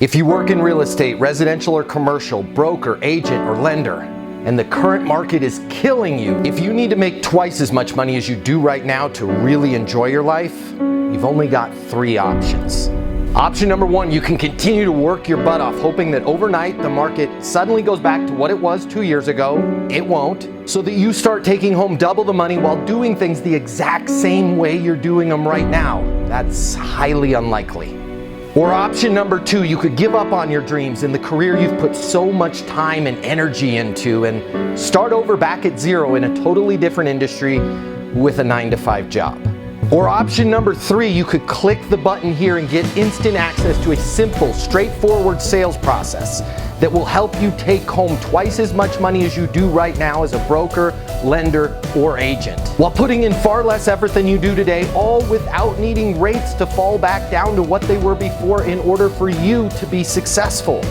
If you work in real estate, residential or commercial, broker, agent, or lender, and the current market is killing you, if you need to make twice as much money as you do right now to really enjoy your life, you've only got 3 options. Option number 1, you can continue to work your butt off, hoping that overnight the market suddenly goes back to what it was 2 years ago. It won't. So that you start taking home double the money while doing things the exact same way you're doing them right now. That's highly unlikely. Or option number 2, you could give up on your dreams and the career you've put so much time and energy into and start over back at zero in a totally different industry with a 9-to-5 job. Or option number 3, you could click the button here and get instant access to a simple, straightforward sales process that will help you take home twice as much money as you do right now as a broker, lender, or agent, while putting in far less effort than you do today, all without needing rates to fall back down to what they were before in order for you to be successful.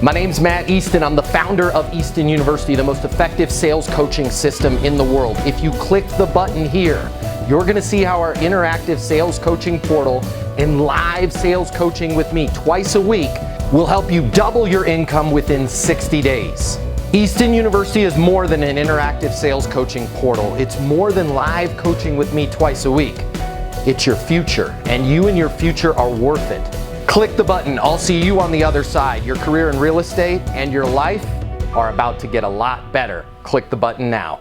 My name's Matt Easton. I'm the founder of Easton University, the most effective sales coaching system in the world. If you click the button here, you're gonna see how our interactive sales coaching portal and live sales coaching with me twice a week will help you double your income within 60 days. Easton University is more than an interactive sales coaching portal. It's more than live coaching with me twice a week. It's your future, and you and your future are worth it. Click the button. I'll see you on the other side. Your career in real estate and your life are about to get a lot better. Click the button now.